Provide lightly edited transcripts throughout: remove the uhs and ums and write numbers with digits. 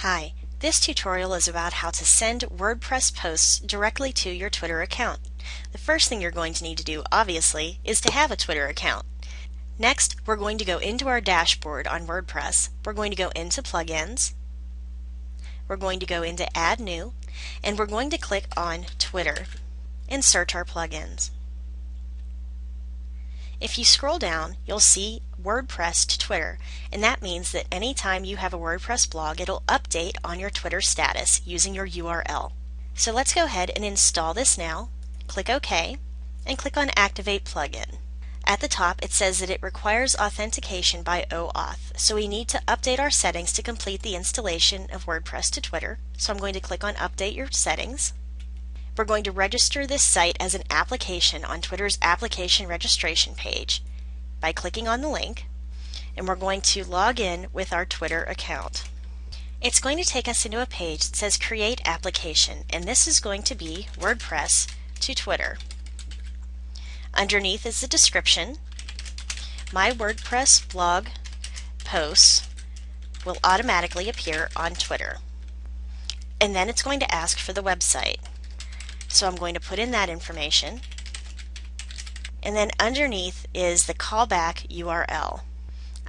Hi, this tutorial is about how to send WordPress posts directly to your Twitter account. The first thing you're going to need to do, obviously, is to have a Twitter account. Next, we're going to go into our dashboard on WordPress. We're going to go into Plugins. We're going to go into Add New, and we're going to click on Twitter and search our plugins. If you scroll down, you'll see WordPress to Twitter, and that means that anytime you have a WordPress blog, it'll update on your Twitter status using your URL. So let's go ahead and install this now. Click OK, and click on Activate Plugin. At the top, it says that it requires authentication by OAuth, so we need to update our settings to complete the installation of WordPress to Twitter. So I'm going to click on Update Your Settings. We're going to register this site as an application on Twitter's application registration page by clicking on the link, and we're going to log in with our Twitter account. It's going to take us into a page that says Create Application, and this is going to be WordPress to Twitter. Underneath is the description. My WordPress blog posts will automatically appear on Twitter. And then it's going to ask for the website. So I'm going to put in that information. And then underneath is the callback URL.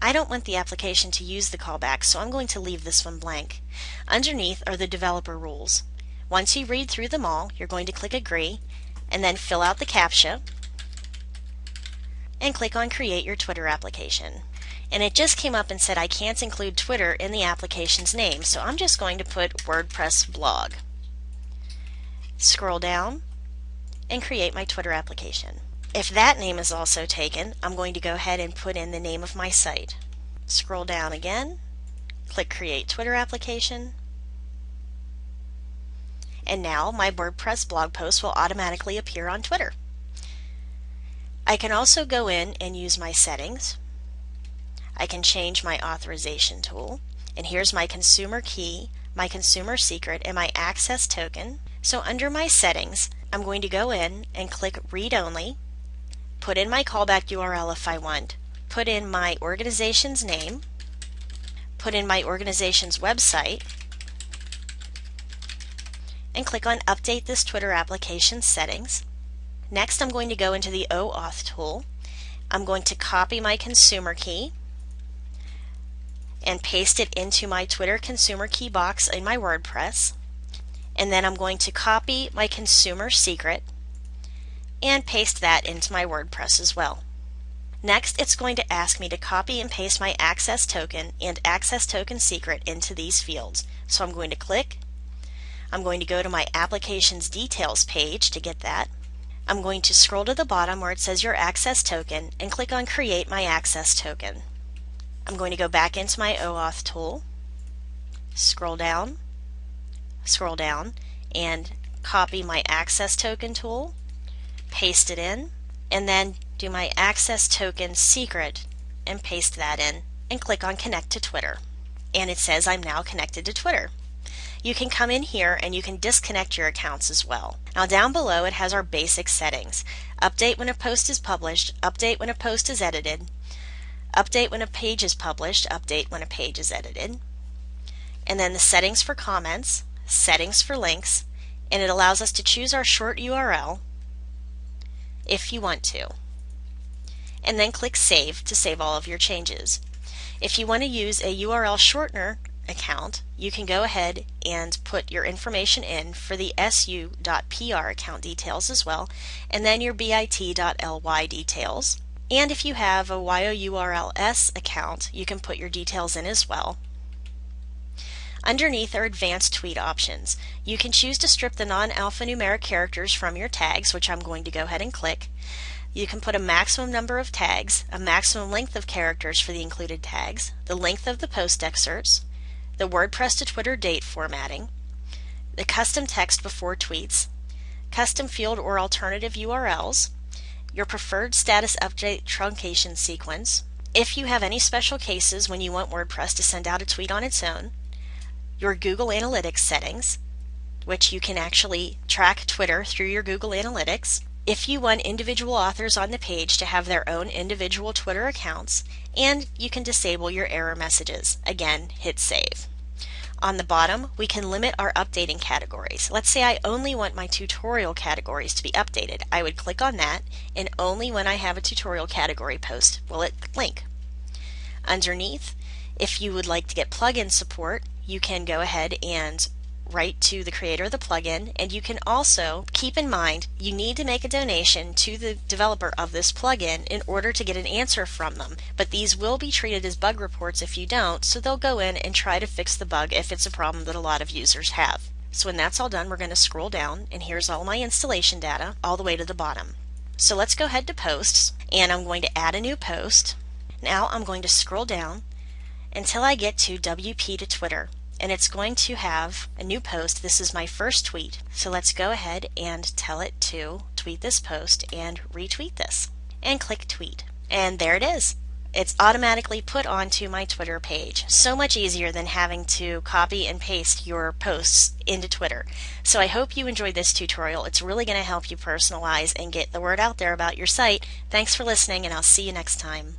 I don't want the application to use the callback, so I'm going to leave this one blank. Underneath are the developer rules. Once you read through them all, you're going to click Agree, and then fill out the CAPTCHA, and click on Create Your Twitter Application. And it just came up and said I can't include Twitter in the application's name, so I'm just going to put WordPress blog. Scroll down and create my Twitter application. If that name is also taken, I'm going to go ahead and put in the name of my site. Scroll down again, click Create Twitter Application, and now my WordPress blog post will automatically appear on Twitter. I can also go in and use my settings. I can change my authorization tool, and here's my consumer key, my consumer secret, and my access token. So under my settings, I'm going to go in and click Read Only, put in my callback URL if I want, put in my organization's name, put in my organization's website, and click on Update this Twitter application settings. Next, I'm going to go into the OAuth tool. I'm going to copy my consumer key and paste it into my Twitter consumer key box in my WordPress. And then I'm going to copy my consumer secret and paste that into my WordPress as well. Next, it's going to ask me to copy and paste my access token and access token secret into these fields. So I'm going to click. I'm going to go to my application's details page to get that. I'm going to scroll to the bottom where it says your access token and click on Create My Access Token. I'm going to go back into my OAuth tool, scroll down, and copy my access token tool, paste it in, and then do my access token secret and paste that in, and click on Connect to Twitter. And it says I'm now connected to Twitter. You can come in here and you can disconnect your accounts as well. Now down below it has our basic settings. Update when a post is published, update when a post is edited, update when a page is published, update when a page is edited, and then the settings for comments, settings for links, and it allows us to choose our short URL if you want to. And then click Save to save all of your changes. If you want to use a URL shortener account, you can go ahead and put your information in for the su.pr account details as well, and then your bit.ly details. And if you have a yourls account, you can put your details in as well. Underneath are advanced tweet options. You can choose to strip the non-alphanumeric characters from your tags, which I'm going to go ahead and click. You can put a maximum number of tags, a maximum length of characters for the included tags, the length of the post excerpts, the WordPress to Twitter date formatting, the custom text before tweets, custom field or alternative URLs, your preferred status update truncation sequence, if you have any special cases when you want WordPress to send out a tweet on its own, your Google Analytics settings, which you can actually track Twitter through your Google Analytics, if you want individual authors on the page to have their own individual Twitter accounts, and you can disable your error messages. Again, hit save. On the bottom, we can limit our updating categories. Let's say I only want my tutorial categories to be updated. I would click on that, and only when I have a tutorial category post will it link. Underneath, if you would like to get plugin support, you can go ahead and write to the creator of the plugin, and you can also keep in mind you need to make a donation to the developer of this plugin in order to get an answer from them, but these will be treated as bug reports if you don't, so they'll go in and try to fix the bug if it's a problem that a lot of users have. So when that's all done, we're going to scroll down, and here's all my installation data all the way to the bottom. So let's go ahead to posts, and I'm going to add a new post. Now I'm going to scroll down until I get to WP to Twitter, and it's going to have a new post. This is my first tweet, so let's go ahead and tell it to tweet this post and retweet this, and click tweet, and there it is. It's automatically put onto my Twitter page. So much easier than having to copy and paste your posts into Twitter. So I hope you enjoyed this tutorial. It's really going to help you personalize and get the word out there about your site. Thanks for listening, and I'll see you next time.